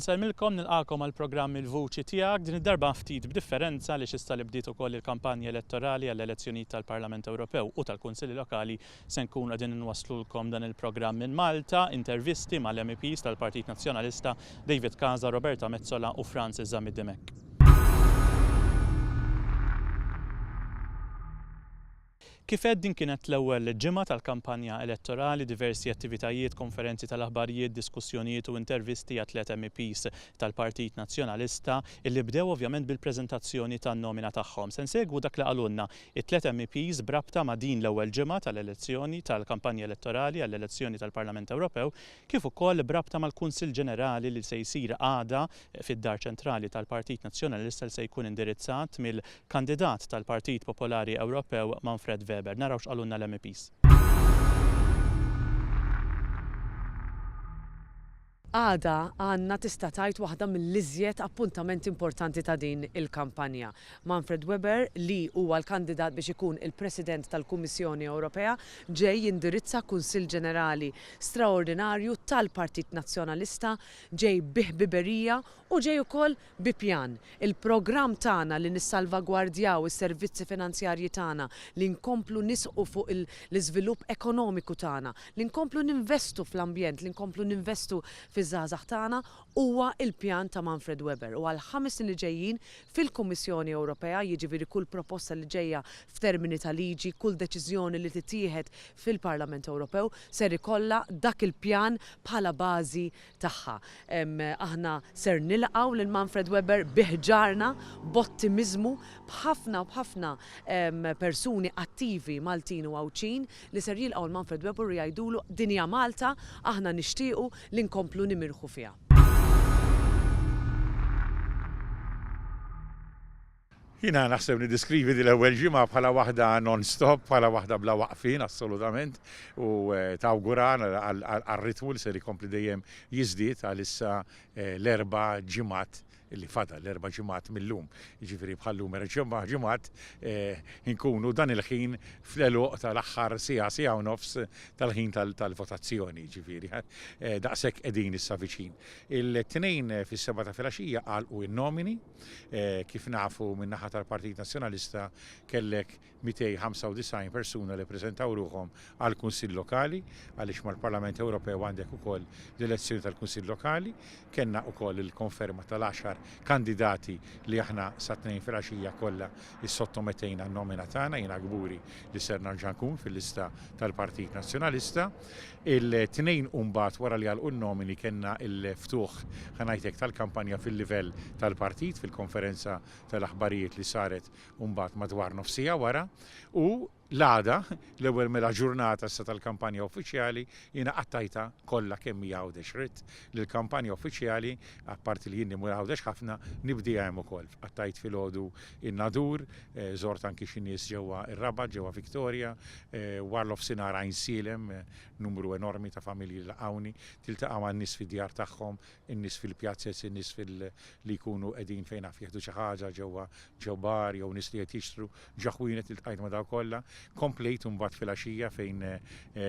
nsemmilkom nilqakom għal programm Il-Vuċi tiegħek din id-darba ftit b'differenza li xista li bdiet ukoll il-kampanja elettorali għall-elezzjonijiet tal-Parlament Ewropew u tal-Kunsilli Lokali se nkunu qegħdin inwasslulkom dan il-programm minn Malta, intervisti mal-MEPs tal-Partit Nazzjonalista David Casa, Roberta Mezzola u Francis Zamid-Demek. Kif din kienet l-ewwel ġimgħa tal-kampanja elettorali, diversi attivitajiet, konferenzi tal-aħbarijiet, diskussjonijiet u intervisti għat-tliet MEPs tal-Partit Nazzjonalista illi bdew ovvjament bil-preżentazzjoni tan-nomina tagħhom. Se nsegwu dak li qalulna it-tliet MEPs brabta ma' din l-ewwel ġimgħa tal-elezzjoni tal-kampanja elettorali għall-elezzjoni tal-Parlament Ewropew, kif ukoll brabta mal-Kunsill Ġenerali li se jsir għada fid-Dar Ċentrali tal-Partit Nazzjonalista li se jkun indirizzat mill-kandidat tal-Partit Popolari Ewropew Manfred Weber. Narawx qalulna l-MEPs. Għada għandna tista' tgħid waħda mill-iżjed appuntamenti importanti ta' din il-kampanja. Manfred Weber li huwa l-kandidat biex ikun il-President tal-Kummissjoni Ewropea ġej jindirizza Kunsill Ġenerali straordinarju tal-Partit Nazzjonalista, ġej biħbiberija u ġej ukoll bi pjan. Il-programm tagħna li nissalvagwardjaw is-servizzi finanzjarji tagħna, li nkomplu nisqu fuq l-iżvilupp ekonomiku tagħna, li nkomplu ninvestu fl-ambjent, li nkomplu ninvestu fiż-żgħażagħ tagħna huwa l-pjan ta' Manfred Weber. U għal 5 li ġejjin fil-Kummissjoni Ewropea, jiġifieri kull proposta li ġejja f'termini ta' liġi, kull deċiżjoni li tittieħed fil-Parlament Ewropew ser ikollha dak il-pjan bħala bażi tagħha. Aħna ser nilqgħu lil Manfred Weber biħġarna, b'ottimiżmu, b'ħafna persuni attivi Maltin u Għawċin li ser jilqgħu l-Manfred Weber u jgħidulu dinja Malta aħna nixtiequ li nkomplu nimirħu fiha. Jina naħseb nidiskrivi di l-ewwel ġimgħa bħala waħda non-stop, bħala waħda bla waqfin assolutament u tawguran għal-ritmu li se jkompli dejjem jiżdied għalissa l-4 ġimgħat illi fada l-4 ġimgħat mill-lum. Jiġifieri bħallum ġimgħat inkunu dan il-ħin fl-eluq tal-aħħar sija u nofs tal-ħin tal-votazzjoni, jiġifieri. Daqshekk qegħdin issa viċin. Il-tnejn fis-7 ta' filgħaxija għalqu n-nomini, kif nafu min-naħa tal-Partit Nazzjonalista kellek 295 persuna li ppreżentaw ruhom għall kunsill Lokali għaliex mal-Parlament Ewropew għandek ukoll l-elezzjoni tal-Kunsill Lokali, kellna wkoll il-konferma tal-10 kandidati li aħna sa 2 filgħaxija kollha issottomettejna n-nomina tagħna, jiena gburi li ser narġa' nkun fil-lista tal-Partit Nazzjonalista. Il-tnejn mbagħad wara li għalqu n-nomini kellna l-ftuħ ħanajtek tal-kampanja fil-livell tal-partit fil-konferenza tal-aħbarijiet li saret mbagħad madwar nofsija wara u l-għada, l-ewwel mela ġurnata issa tal-kampanja uffiċjali, jiena qattajta kollha kemm hija għawdex ritt li l-kampanja uffiċjali, apparti li jien nimur għawdex ħafna, nibdija hemm ukoll. Qattajt filgħodu in-Nadur, żort anki xi nies ġewwa ir-Rabat, ġewwa Victoria, warlof sinar Għajn Silem, numru enormi ta' familji laqgħuni, tiltaqa' man-nies fid-djar tagħhom, in-nies fil-pjazzez, in-nies li jkunu qegħdin fejn naf jieħdu xi ħaġa ġewwa bar jew nies li qed jixtru ġaħwienet iltqajt ma' daw kollha. Komplejt mbagħad filgħaxija fejn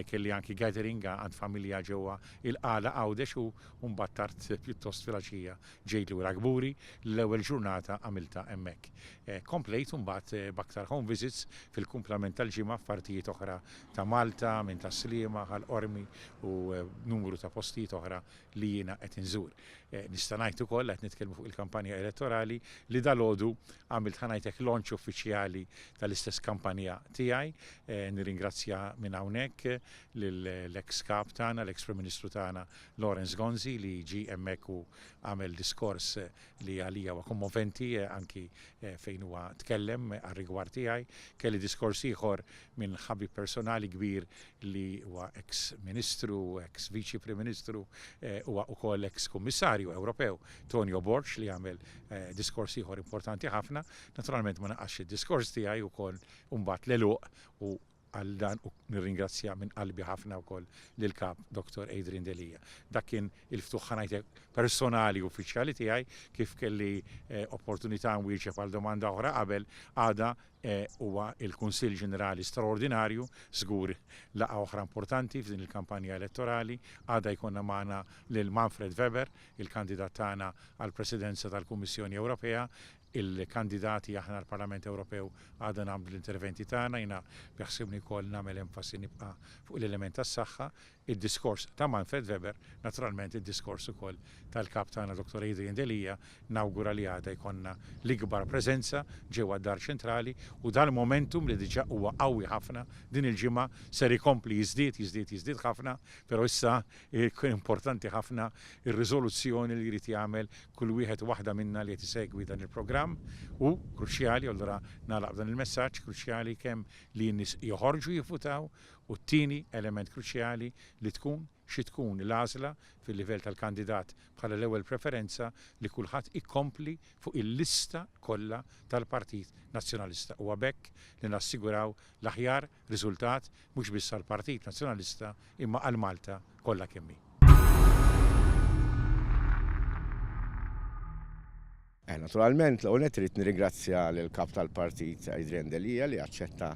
kelli anki gathering għand familja ġewwa il-qala Għawdex u mbagħad tard pjuttost filgħaxija ġejt lura Gburi l-ewwel ġurnata għamilta hemmhekk. Komplejt mbagħad b'aktar home visits fil-kumplament tal-ġimgħa f'partijiet oħra ta' Malta, minn ta' Sliema, ħal-Qormi u numru ta' postijiet oħra li jiena qed inżur. Nista' ngħid ukoll qed nitkellmu fuq il-kampanja elettorali li dalgħodu għamilt ħanajtek launch uffiċjali tal-istess kampanja tiegħi. Nirringrazzja minn hawnhekk lill-ex kap tagħna, l-ex Prim Ministru tagħna Lawrence Gonzi li ġie hemmhekk u għamel diskors li għalija huwa kommoventi anki fejn huwa tkellem għar-rigward tiegħi. Kelli diskors ieħor minn ħabib personali kbir li huwa ex Ministru, ex Viċi Prim Ministru, huwa wkoll ex Kummissarju Ewropew Tonio Borg li għamel diskors ieħor importanti ħafna. Naturalment ma naqax id-diskors tiegħi wkoll mbagħad l-eluq u għal dan u nirringrazzja minn qalbi ħafna wkoll lill-kap Dr. Adrian Delija. Dak kien il-ftuħ ħanajtek personali uffiċjali tiegħi kif kelli opportunità nwieġeb għal domanda oħra qabel għada huwa il-Kunsill Ġenerali Straordinarju, żgur laqgħa oħra importanti f'din il-kampanja elettorali, għadha jkollna magħna lil Manfred Weber, il-kandidat tagħna għall-Presidenza tal-Kummissjoni Ewropea, il-kandidati aħna l-Parlament Ewropew għadha nagħmlu l-interventi tagħna, jiena beħsibni wkoll nagħmel enfasi nibqa' fuq l-element tas-saħħa, id-diskors ta' Manfred Weber, naturalment id-diskors ukoll tal-kap tagħna Dr. Adrian Delija, nawgura li għadha jkollna l-ikbar preżenza ġewwa d-Dar Ċentrali u dal-momentum li diġà huwa qawwi ħafna din il-ġimgħa ser ikompli jiżdied ħafna, però issa kien importanti ħafna ir-riżoluzzjoni li jrid jagħmel kull wieħed waħda minna li qed isegwi dan il-programm u kruċjali, allura nagħlaq dan il-messaġġ kruċjali kemm li n-nies joħorġu jivvutaw u t-tieni element kruċjali li tkun xi tkun l-għażla fil-livell tal-kandidat bħala l-ewwel preferenza li kulħadd ikompli fuq il-lista kollha tal-Partit Nazzjonalista u bekk li nassiguraw l-aħjar riżultat mhux biss għall-Partit Nazzjonalista imma għal Malta kollha kemm hi. Naturalment, l-għonet trid nirringrazzja l-kap tal-partit Adrian Delija li aċċetta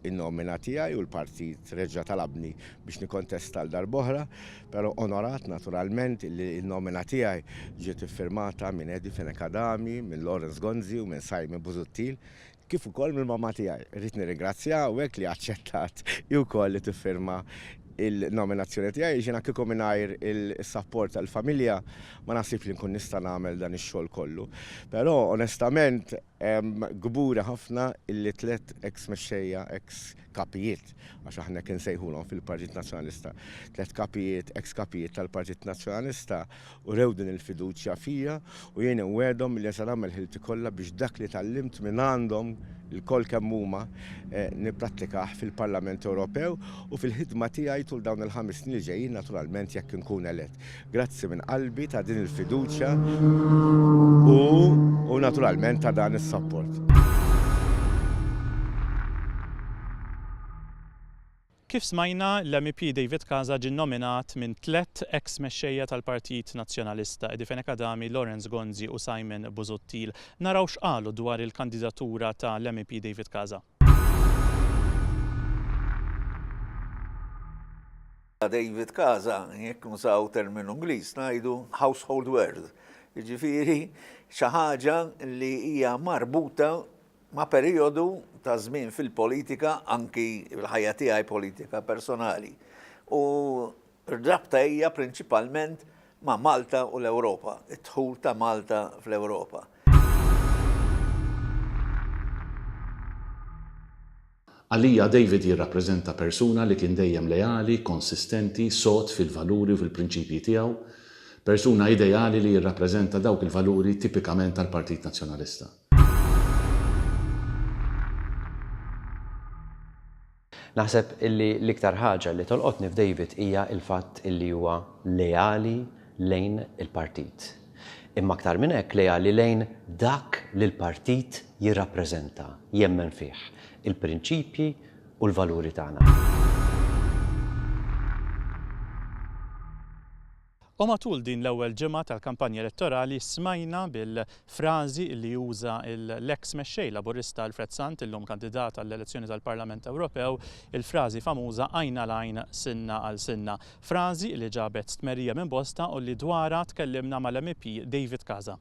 il-nomina tiegħi u l-partit reġġa talabni biex nikontesta l-darbohra, però onorat naturalment li il-nomina tiegħi ġiet iffirmata minn Edi Fenekadami, minn Lawrence Gonzi u minn Simon Busuttil, kif ukoll mill-mamma tiegħi. Rrid nirringrazzja u hekk li aċċettat ju wkoll li tiffirma il-nominazzjoni tiegħi ġina kieku mingħajr il-support tal-familja ma naħsib li nkun nista' nagħmel dan ix-xogħol kollu. Però onestament gbura ħafna illi tliet ex-mexxejja, ex-kapijiet, għax aħna kien sejħulhom fil-Partit Nazzjonalista, tliet kapijiet, ex-kapijiet tal-Partit Nazzjonalista u rew din il-fiduċja fija u jien wedhom li se nagħmel ħilti kollha biex dak li tallimt minn għandhom il-koll kemm huma nipprattikah fil-Parlament Ewropew u fil-ħidma tiegħi tul dawn il-5 snin li ġejjin naturalment jekk inkun elett. Grazzi minn qalbi ta' din il-fiduċja u naturalment ta' dan is-support. Kif smajna l-MEP David Casa ġie nominat minn 3 ex-mexxejja tal-Partit Nazzjonalista, Edi Fenekadami, Lawrence Gonzi u Simon Busuttil. Naraw x'qalu dwar il-kandidatura tal-MEP David Casa. David Casa, jekk nusaw terminu Ingliż ngħidu household word. Jiġifieri xi ħaġa li hija marbuta ma' perjodu ta' żmien fil-politika, anki l-ħajja tiegħi politika personali. U r-rabta hija prinċipalment ma' Malta u l-Ewropa, id-dħul ta' Malta fl-Ewropa. Għalija David jirrappreżenta persuna li kien dejjem leali, konsistenti, sod fil-valuri u fil-prinċipji tiegħu, persuna ideali li jirrappreżenta dawk il-valuri tipikament tal-Partit Nazzjonalista. Naħseb illi l-iktar ħaġa li tolqotni f'David hija l-fatt illi huwa leali lejn il-partit. Imma aktar minn hekk leali lejn dak li l-partit jirrappreżenta, jemmen fih, il-prinċipji u l-valuri tagħna. U matul din l-ewwel ġimgħa tal-kampanja elettorali smajna bil-frażi li juża l-ex mexxej laburista Alfred Sant, illum kandidat għall-elezzjoni tal-Parlament Ewropew, il-frażi famuża għajna l-għajn sinna għal sinna. Frażi li ġabet stmerrija minn bosta u li dwarha tkellimna mal-MEP David Casa.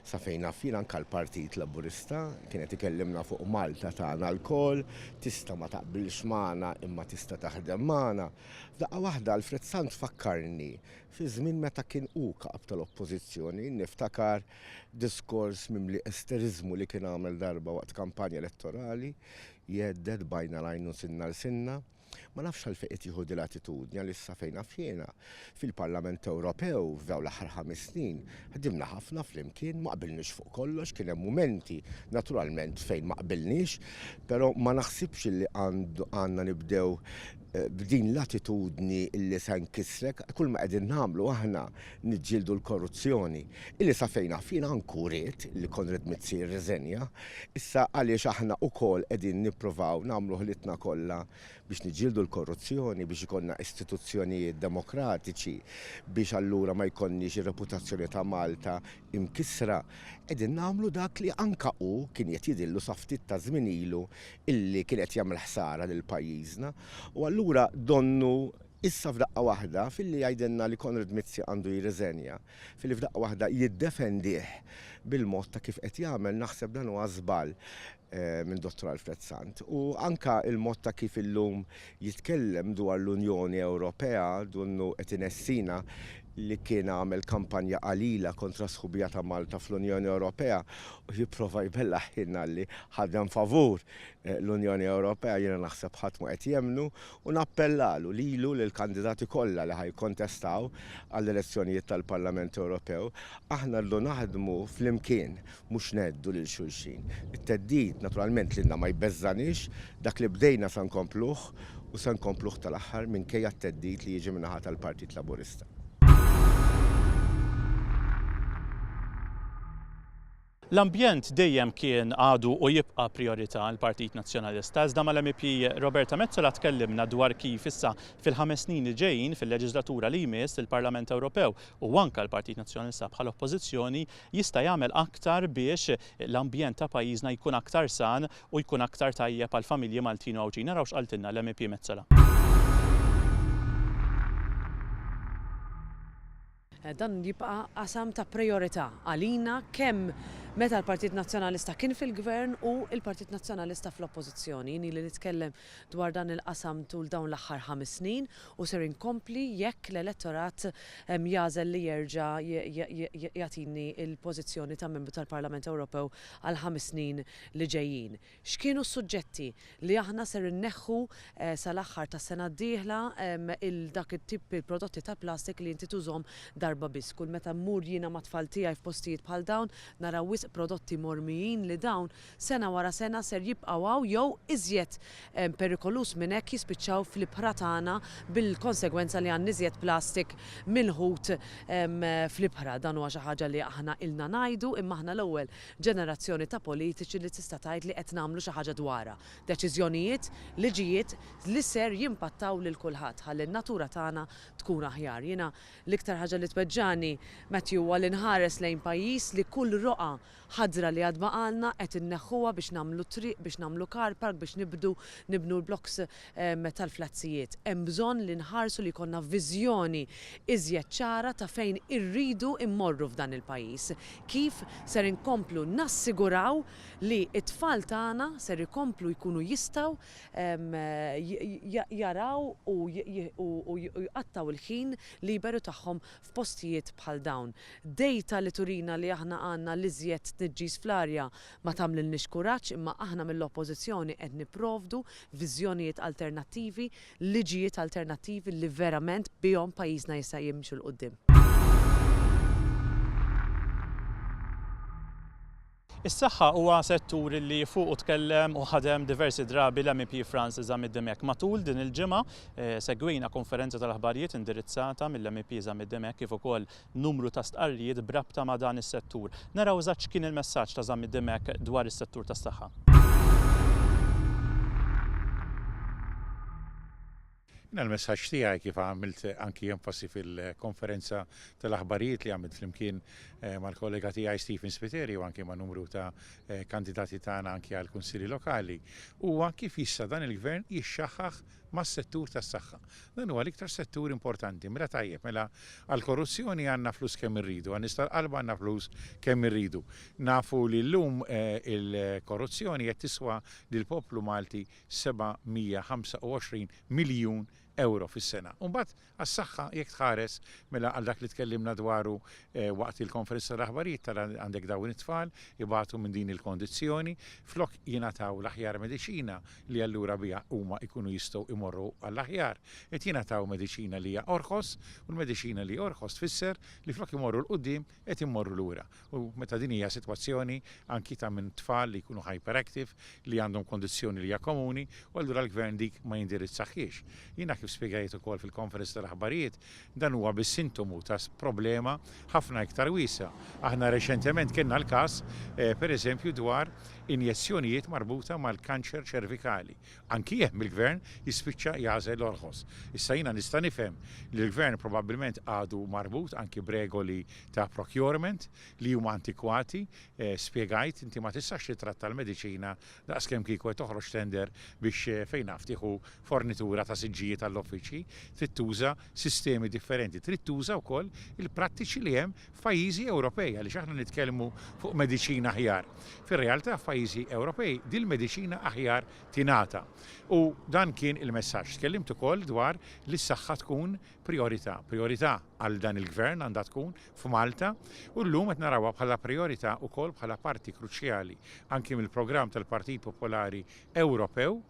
Sa fejna fina anka l-Partit Laburista kienet ikellimna fuq Malta tagħna l-kol, tista' ma taqbilx magħna imma tista' taħdem magħna. F'daqqa waħda Alfred Sant fakkarni fi żmien meta kien hu kap tal-Oppożizzjoni, niftakar diskors mimli esteriżmu li kien għamel darba waqt kampanja elettorali, jeddet bajna l-għajnu sinna l-sinna. Ma nafx għalfejn qed jieħu din l-attitudni li issa fejna fjena fil-Parlament Ewropew f'dawn l-aħħar 5 snin ħdimna ħafna flimkien ma qbilniex fuq kollox, kien hemm mumenti naturalment fejn ma qbilniex, però ma naħsibx li għandna nibdew b'din l-attitudni illi se nkissrek, kull ma qegħdin nagħmlu aħna niġġieldu l-korruzzjoni. Illi sa fejna fina nkuriet li Konrad Mizzi rriżenja, issa għaliex aħna wkoll qegħdin nippruvaw nagħmlu ħlitna kollha biex niġġieldu l-korruzzjoni, biex ikollna istituzzjonijiet demokratiċi, biex allura ma jkollniex ir-reputazzjoni ta' Malta imkissra. Qegħdin nagħmlu dak li anka hu kien qed jidillu sa ftit ta' żmien ilu illi kien qed jagħmel ħsara lil pajjiżna. U allura donnu issa f'daqqa waħda fil-li jgħidenna li Konrad Mizzi għandu jirriżenja, fil-li f'daqqa waħda jiddefendih bil-mod ta' kif qed jagħmel, naħseb dan huwa żball minn Dottor Alfred Sant. U anka il-mod ta' kif illum jitkellem dwar l-Unjoni Ewropea, dunnu qed inessina li kien għamel kampanja qalila kontra sħubija ta' Malta fl-Unjoni Ewropea u jipprova jbella ħinna li ħadem favur l-Unjoni Ewropea, jiena naħseb ħadd ma qed jemnu u nappellalu lilu lil kandidati kollha li ħajkontestaw għall-elezzjonijiet tal-Parlament Ewropew, aħna rdu naħdmu flimkien mhux neddu lil xulxin. It-teddid naturalment lilna ma jbeżżanix, dak li bdejna se nkompluh u se nkompluh tal-aħħar minkejja t-teddid li jiġi min-naħa tal-Partit Laburista. L-ambjent dejjem kien għadu u jibqa' priorità l-Partit Nazzjonalista. Iżda mal-MEP Roberta Metsola tkellimna dwar kif issa fil-5 snin li ġejjin fil-leġislatura li jmiss il-Parlament Ewropew u anke l-Partit Nazzjonalista bħala oppożizzjoni jista' jagħmel aktar biex l-ambjent ta' pajjiżna jkun aktar san u jkun aktar tajjeb għall familji Maltin u Ewropej. Naraw x'qaltilna l-MEP Metsola. Dan jibqa' qasam ta' priorità għalina kemm meta l-Partit Nazzjonalista kien fil-Gvern u l-Partit Nazzjonalista fl-Oppożizzjoni. Jien li nitkellem dwar dan il-qasam tul dawn l-aħħar 5 snin u ser inkompli jekk l-elettorat jażel li jerġa' jagħtini l-pożizzjoni ta' membru tal-Parlament Ewropew għal 5 snin li ġejjin. X'kienu s-suġġetti li aħna ser inneħħu sal-aħħar tas-sena d-dieħla dak it-tip il-prodotti tal-plastik li inti tużhom darba biss. Kull meta mmur jiena mat-tfal tiegħi f'postijiet bħal dawn naraw prodotti mormijin li dawn sena wara sena ser jibqgħu jew iżjed perikolus minn hekk jispiċċaw fl-ibħra tagħna bil-konsegwenza li għandna iżjed plastik milħut fl-ibħra. Dan huwa xi ħaġa li aħna ilna ngħidu imma aħna l-ewwel ġenerazzjoni ta' politiċi li tista' tgħid li qed nagħmlu xi ħaġa dwarha. Deċiżjonijiet, liġijiet li ser jimpattaw lil kulħadd ħalli n-natura tagħna tkun aħjar. Jiena l-iktar ħaġa li tbeġġani Matthew huwa li nħares lejn pajjiż li kull roqa ħadra li għad baqalna qed inneħħuha biex nagħmlu triq, biex nagħmlu car park, biex nibnu l-bloks tal-flazzijiet. Hemm bżonn li nħarsu li jkollna viżjoni iżjed ċara ta' fejn irridu immorru f'dan il-pajjiż. Kif ser inkomplu nassiguraw li t-tfal tagħna ser ikomplu jkunu jistgħu jaraw u jqattaw il-ħin liberu tagħhom f'postijiet bħal dawn. Dejta li turina li aħna għandna l-iżjed tniġġis fl-arja ma tagħmlilniex kuraġġ imma aħna mill-oppożizzjoni qed nipprovdu viżjonijiet alternattivi, liġijiet alternattivi li verament bihom pajjiżna jista' jimxu l qudiem. Is-saħħa huwa settur li fuq tkellem u ħadem diversi drabi l-MEP Francis Zamid Demek. Matul din il-ġimgħa segwejna konferenza tal-aħbarijiet indirizzata mill-MEP Zamid Demek kif ukoll numru ta' stqarrijiet brabta ma' dan is-settur. Naraw eżatt x'kien il-messaġġ ta' Zamid Demek dwar is-settur tas-saħħa. Il-messaġġ tiegħi kif għamilt anki enfasi fil-konferenza tal-aħbarijiet li għamilt flimkien mal-kollega tiegħi Stephen Spiteri u anki ma' numru ta' kandidati tagħna anki għal kunsilli lokali huwa kif issa dan il-gvern jixxaħħaħ mas-settur tas-saħħa. Dan huwa l-iktar settur importanti. Mela tajjeb, mela għall-korruzzjoni għandna flus kemm irridu, għan qalba għandna flus kemm irridu. Nafu li llum il-korruzzjoni qed tiswa lill-poplu Malti 725 miljun euro fis-sena. Mbagħad għas-saħħa jekk tħares mela għal dak li tkellimna dwaru waqt il-konferenza tal-aħbarijiet tara għandek dawn it-tfal ibatu minn din il-kondizzjoni flok jingħataw l-aħjar mediċina li allura biha huma jkunu jistgħu imorru għall-aħjar. Qed jingħataw mediċina li hija orħos u l-mediċina li orħos tfisser li flok imorru l-qudiem qed immorru lura. U meta din hija sitwazzjoni anki ta' minn tfal li jkunu hyperactive li għandhom kondizzjoni li hija komuni u allura l-gvern dik ma jindirizzaħiex. Jiena kif spjegajt ukoll fil-konferenza tal-aħbarijiet dan huwa bis-sintomu ta' problema ħafna iktar wiesa. Aħna reċentement kienna l-każ pereżempju dwar injezzjonijiet marbuta mal-kanċer ċervikali. Anki hemm il-gvern jispiċċa jażel l-orħos. Issa jiena nista' nifhem li l-gvern probabbilment għadu marbut anki b'regoli ta' procurement li huma antikwati, spjegajt inti ma tistax titratta l-mediċina daqskemm kieku qed toħroġ tender biex fejn tieħu fornitura ta' siġġijiet tal-offiċi, trid tuża sistemi differenti, trid tuża wkoll il-prattiċi li hemm f'pajjiżi Ewropej għaliex aħna nitkellmu fuq mediċina aħjar. Fir-realtà f'pajjiżi Ewropej din il-mediċina aħjar tingħata. U dan kien il-messaġġ. Tkellimt ukoll dwar li s-saħħa tkun priorità. Priorità għal dan il-gvern għandha tkun f'Malta u llum qed narawha bħala priorità wkoll bħala parti kruċjali anke mill-programm tal-Partit Popolari Ewropew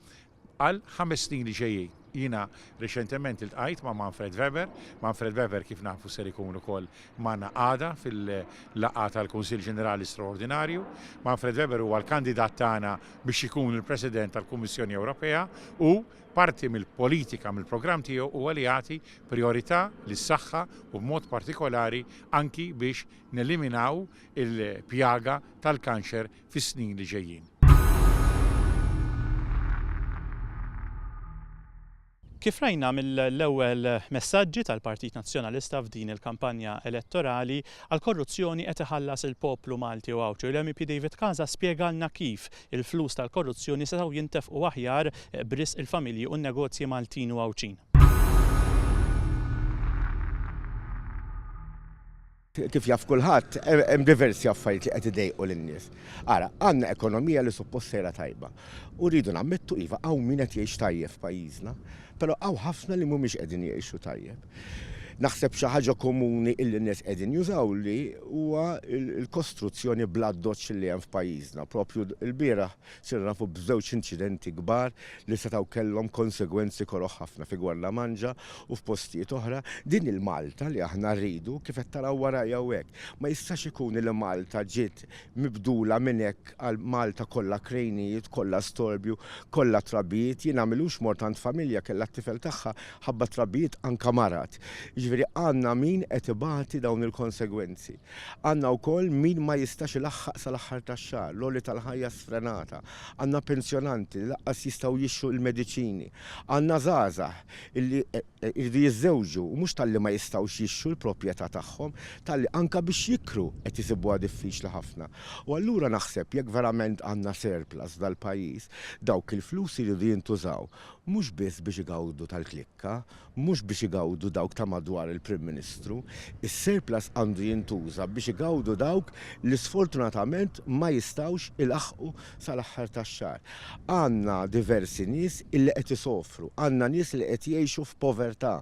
għal 5 snin li ġejjin. Jiena reċentement iltqajt ma' Manfred Weber. Manfred Weber kif nafu ser ikun ukoll magħna għada fil-laqgħa tal-Kunsill Ġenerali Straordinarju. Manfred Weber huwa l-kandidat tagħna biex ikun il-President tal-Kummissjoni Ewropea u parti mill-politika mill-programm tiegħu huwa li jagħti priorità lis-saħħa u b'mod partikolari anki biex neliminaw il-pjaga tal-kanċer fis-snin li ġejjin. Kif rajna mill-ewwel messaġġi tal-Partit Nazzjonalista f'din il-kampanja elettorali għal korruzzjoni qed iħallas il-poplu Malti u Awċu. L-MEP David Casa spjegalna kif il-flus tal-korruzzjoni setgħu jintefqu aħjar bris il-familji u n-negozji Maltin u Awċin. Kif jaf kulħadd hemm diversi affarijiet li qed idejqu lin-nies. Ara, għandna ekonomija li suppost sejra tajba. U rridu nammettu iva hawn min qed jgħix tajjeb f'pajjiżna, però hawn ħafna li mhumiex qegħdin jgħixu tajjeb. Naħseb xi ħaġa komuni illi n-nies qegħdin jużaw li huwa l-kostruzzjoni bl-addoċċ li hemm f'pajjiżna. Propju l-bieraħ sirna nafu b'żewġ inċidenti kbar li setgħu kellhom konsegwenzi koroħ ħafna fi Gwarla Manġa u f'postijiet oħra. Din il-Malta li aħna rridu kif qed taraw warajja hekk. Ma jistax ikun li Malta ġiet mibdula minn hekk għal Malta kollha krejnijiet, kollha storbju, kollha trabijiet. Jien għamilux mortant familja kellha t-tifel tagħha ħabba trabijiet anke marat. Ġifieri għandna min qed ibati dawn il-konsegwenzi. Għandna wkoll min ma jistax ilaħħaq sal-aħħar tax-xahar, l-għoli tal-ħajja sfrenata. Għandna pensjonanti li laqqas jistgħu jixxu l-mediċini. Għandna żgħażagħ illi jridu jiżżewġu u mhux talli ma jistgħux jixxu l-proprjetà tagħhom, talli anke biex jikru qed isibuha diffiċli ħafna. U allura naħseb jekk verament għandna surplus dal-pajjiż, dawk il-flus iridu jintużaw mhux biss biex igawdu tal-klikka, mhux biex igawdu dawk ta' madwar il-Prim Ministru, is-surplus għandu jintuża biex igawdu dawk li sfortunatament ma jistgħux ilaħqu sal-aħħar tax-xahar. Għandna diversi nies illi qed isofru, għandna nies li qed jgħixu f'povertà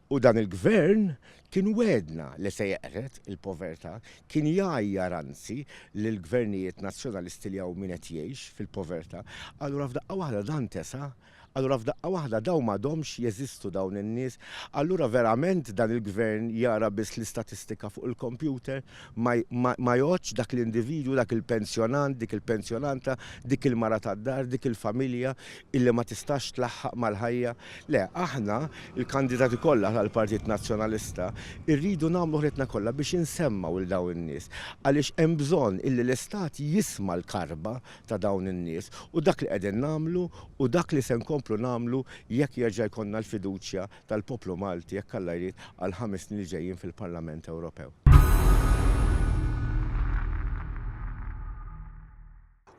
u dan il-gvern kien wedna li se jeqret il-povertà, kien jgħajjar anzi lill-gvernijiet nazzjonalisti li hawn min qed jgħix fil-povertà. Allura f'daqqa waħda dan tesa'. Allura f'daqqa waħda dawn m'għadhomx jeżistu dawn in-nies, allura verament dan il-gvern jara biss l-istatistika fuq il-kompjuter, ma jgħodx dak l-individwu, dak il-pensjonant, dik il-pensjonanta, dik il-mara tad-dar, dik il-familja illi ma tistax tlaħħaq mal-ħajja. Le, aħna il-kandidati kollha tal-Partit Nazzjonalista irridu nagħmlu ħrietna kollha biex insemmaw il dawn in-nies għaliex hemm bżonn illi l-Istat jisma' l-karba ta' dawn in-nies u dak li qegħdin nagħmlu u dak li se nkomplu nagħmlu jekk jerġa' jkollna l-fiduċja tal-poplu Malti jekk Alla jrid għal 5 snin li ġejjin fil-Parlament Ewropew.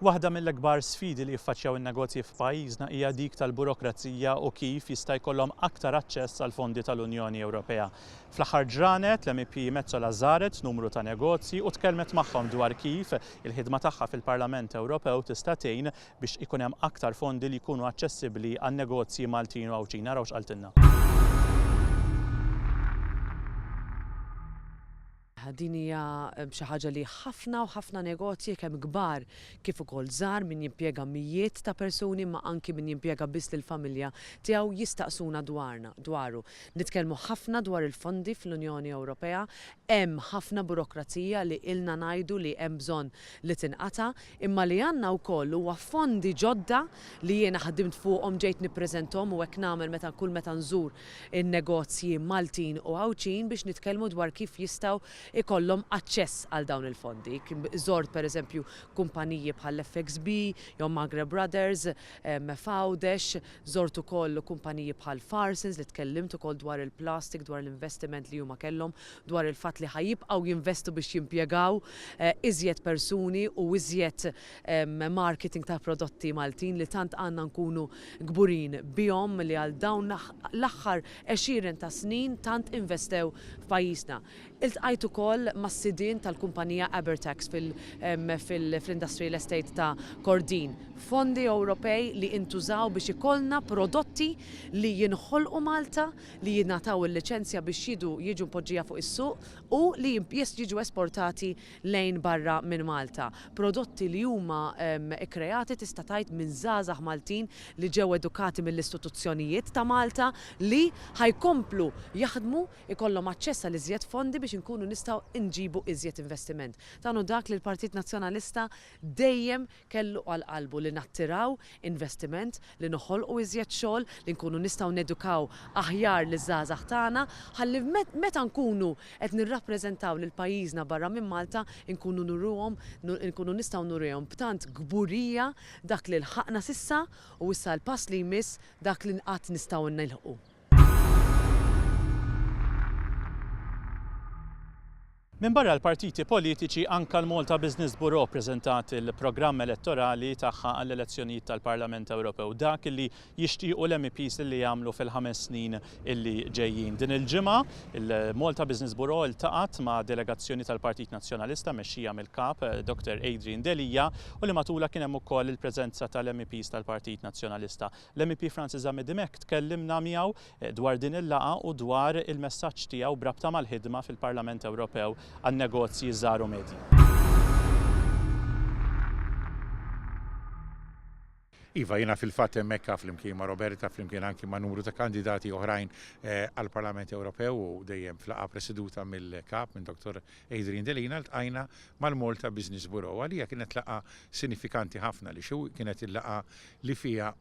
Waħda mill-ikbar sfidi li jiffaċċjaw in-negozji f'pajjiżna hija dik tal-burokrazija u kif jista' jkollhom aktar aċċess għal fondi tal-Unjoni Ewropea. Fl-aħħar ġranet l-MEP Metsola żaret numru ta' negozji u tkellmet magħhom dwar kif il-ħidma tagħha fil-Parlament Ewropew tista' tgħin biex ikun hemm aktar fondi li jkunu aċċessibbli għan-negozji Maltin u Awċin. Naraw x'qaltilna. din hija xi ħaġa li ħafna u ħafna negozji kemm kbar kif ukoll żgħar min jimpjega mijiet ta' persuni ma anki min jimpjega biss lill-familja tiegħu jistaqsuna dwaru. Nitkellmu ħafna dwar il-fondi fl-Unjoni Ewropea, hemm ħafna burokrazija li ilna ngħidu li hemm bżonn li tinqata', imma li għandna wkoll huwa fondi ġodda li jiena ħadimt fuqhom ġejt nippreżenthom u hekk nagħmel meta nżur in-negozji Maltin u Awċin biex nitkellmu dwar kif jistgħu ikollhom aċċess għal dawn il-fondi. Żort pereżempju kumpaniji bħal FXB, jew Maghreb Brothers, Fawdesh, żort ukoll kumpaniji bħal Farsons li tkellimt ukoll dwar il-plastik, dwar l-investiment li huma kellhom, dwar il-fatt li ħajjibqgħu jinvestu biex jimpjegaw iżjed persuni u iżjed marketing ta' prodotti Maltin li tant għandna nkunu gburin bihom li għal dawn l-aħħar 20 ta' snin tant investew f'pajjiżna. Iltqajt ukoll mas-sidien tal-kumpanija Abertax fil-Industrial Estate ta' Kordin. Fondi Ewropej li intużaw biex ikollna prodotti li jinħolqu Malta, li jingħataw il-liċenzja biex jiġu mpoġġija fuq is-suq u li jiġu esportati lejn barra minn Malta. Prodotti li huma ikkreati tista' tgħid minn żgħażagħ Maltin li ġew edukati mill-istituzzjonijiet ta' Malta li ħajkomplu jaħdmu ikollhom aċċess għal iżjed fondi biex inkunu nistgħu nġibu iżjed investiment. Tagħnu dak li l-Partit Nazzjonalista dejjem kellu għal qalbu li nattiraw investiment, li noħolqu iżjed xogħol, li nkunu nistgħu nedukaw aħjar liż-żgħażagħ tagħna, ħalli meta nkunu qed nirrappreżentaw lil pajjiżna barra minn Malta nkunu nistgħu nurihom b'tant gburija dak li lħaqna sissa u issa l-pass li jmiss dak li qatt nistgħu nilħqu. Min barra l-partiti politiċi anka l-Malta Business Bureau preżentat il-programm elettorali tagħha għall-elezzjonijiet tal-Parlament Ewropew, dak li jixtiequ l-MEPs li jagħmlu fil-5 snin illi ġejjin. Din il-ġimgħa il-Malta Business Bureau iltaqat ma' delegazzjoni tal-Partit Nazzjonalista mexxija mill-kap Dr. Adrian Delija u li matula kien hemm ukoll il-preżenza tal-MEPs tal-Partit Nazzjonalista. L-MEP Francis Amidimek tkellimna miegħu dwar din il-laqgħa u dwar il-messaġġ tiegħu brabta mal-ħidma fil-Parlament Ewropew għan-negozji żgħar u medji. Iva, jiena fil-fatt hemmhekk flimkien ma' Roberta, flimkien anki ma' numru ta' kandidati oħrajn għall-Parlament Ewropew u dejjem flaqa preseduta mill-kap minn Dr. Adrian Delija ltqajna mal-Malta Business Bureau. Għalija kienet laqa sinifikanti ħafna li kienet il-laqa li fiha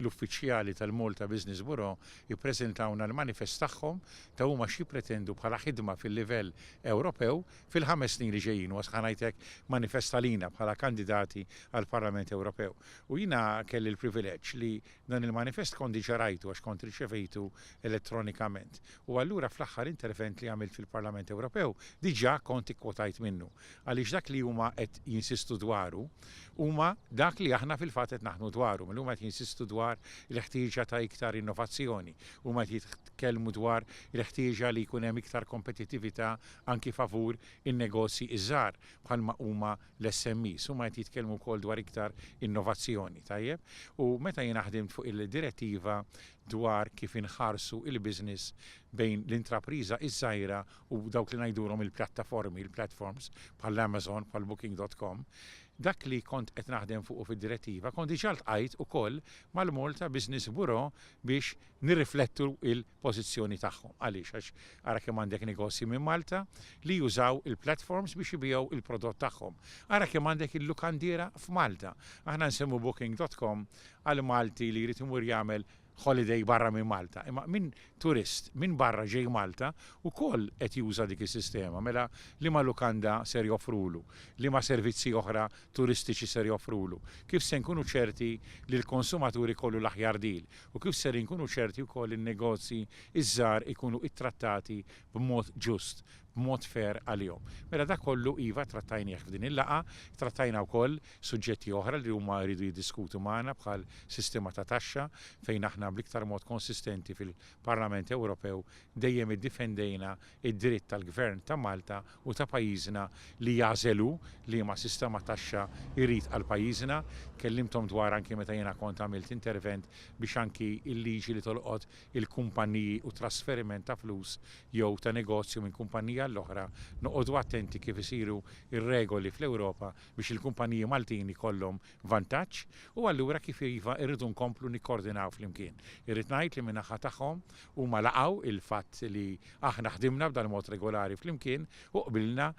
l-uffiċjali tal-Malta Business Bureau jippreżentawna l-manifest tagħhom ta' huma xi pretendu bħala ħidma fil-livell Ewropew fil-5 snin li ġejjin u ngħidlek manifest għalina bħala kandidati għall-Parlament Ewropew. U jiena kelli l-privileġġ li dan il-manifest kont diġà rajtu għax kont riċevejtu elettronikament. U allura fl-aħħar intervent li għamilt fil-Parlament Ewropew diġà kont ikkwotajt minnu. Għaliex dak li huma qed jinsistu dwaru huma dak li aħna fil-fatt qed naħdmu dwaru, huma qed jinsistu dwar il-ħtieġa ta' iktar innovazzjoni, huma qed jitkellmu dwar il-ħtieġa li jkun hemm iktar kompetittività anki favur in-negozji iż-żgħar bħalma huma l-SMEs, huma qed jitkellmu wkoll dwar iktar innovazzjoni, tajjeb? U meta jien ħdimt fuq il-direttiva dwar kif inħarsu il-business bejn l-intrapriża iż-żgħira u dawk li ngħidulhom il-pjattaformi, il-platforms bħal Amazon, bħal Booking.com, dak li kont qed naħdem fuq fid-direttiva kont diġà ltqajt ukoll mal-Malta Business Bureau biex nirriflettu il-pożizzjoni tagħhom. Għaliex għax ara kemm għandek negozji minn Malta li jużaw il-platforms biex jibigħu il-prodott tagħhom. Ara kemm għandek il-lukandiera f'Malta. Aħna nsemmu Booking.com għal Malti li jrid imur jagħmel holiday barra minn Malta. Imma minn turist, minn barra ġej Malta ukoll qed juża dik is-sistema. Mela li ma lukanda ser joffrulu, li ma servizzi oħra turistiċi ser joffrulu. Kif se nkunu ċerti li l-konsumaturi kollu l-aħjar dil u kif ser nkunu ċerti wkoll in-negozji iż-żgħar ikunu ittrattati b'mod ġust, b'mod fair għalihom. Mela dak kollu iva trattajnieh f'din il-laqa, trattajna wkoll suġġetti oħra li huma jridu jiddiskutu magħna bħal sistema ta' taxxa fejn aħna bl-iktar mod konsistenti fil-Parlament Ewropew dejjem iddifendejna id-dritt tal-Gvern ta' Malta u ta' pajjiżna li jażelu li ma' sistema taxxa jrid għal pajjiżna. Kellimtom dwar anki meta jiena kont għamilt intervent biex anki il-liġi li tolqot il-kumpaniji u trasferiment ta' flus jew ta' negozju minn kumpanija għall-oħra noqogħdu attenti kif isiru ir-regoli fl-Ewropa biex il-kumpaniji Maltini kollhom vantaġġ u allura kif iva irridu nkomplu nikkoordinaw flimkien. Irrid ngħid li min-naħa tagħhom huma laqgħu il-fatt li aħna ħdimna b'dan mod regolari flimkien u qbilna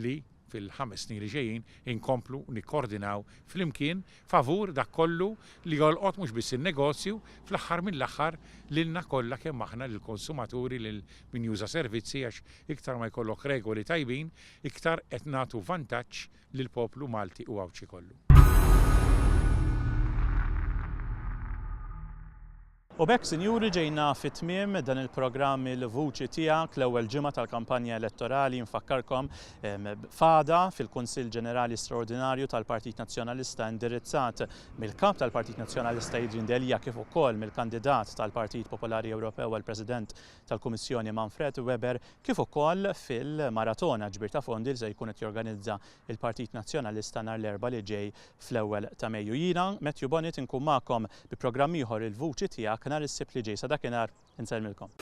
li fil-5 snin li ġejjin inkomplu nikkoordinaw flimkien favur dak kollu li jolqot mhux biss in-negozju fl-aħħar mill-aħħar lilna kollha kemm aħna lill-konsumaturi lil min juża servizzi għax iktar ma jkollok regoli tajbin, iktar qed nagħtu vantaġġ lil poplu Malti u għawċi kollu. U bekk, sinjuri, ġejna fit-tmiem dan il-programm il-vuċi tiegħek l-ewwel ġimgħa tal-kampanja elettorali. Nfakkarkom fada fil-Kunsill Ġenerali Straordinarju tal-Partit Nazzjonalista indirizzat mill-kap tal-Partit Nazzjonalista Adrian Delia kif ukoll mill-kandidat tal-Partit Popolari Ewropew għal President tal-Kummissjoni Manfred Weber kif ukoll fil-maratona ġbir ta' fondi li se jkun qed jorganizza il-Partit Nazzjonalista nhar l-erba' li ġej fl-ewwel ta' Mejju. Jiena Matthew Bonnet inkun magħkom bi programm ieħor il-vuċi tiegħek nhar is-sibt li ġej. Sa dakinhar insellmilkom.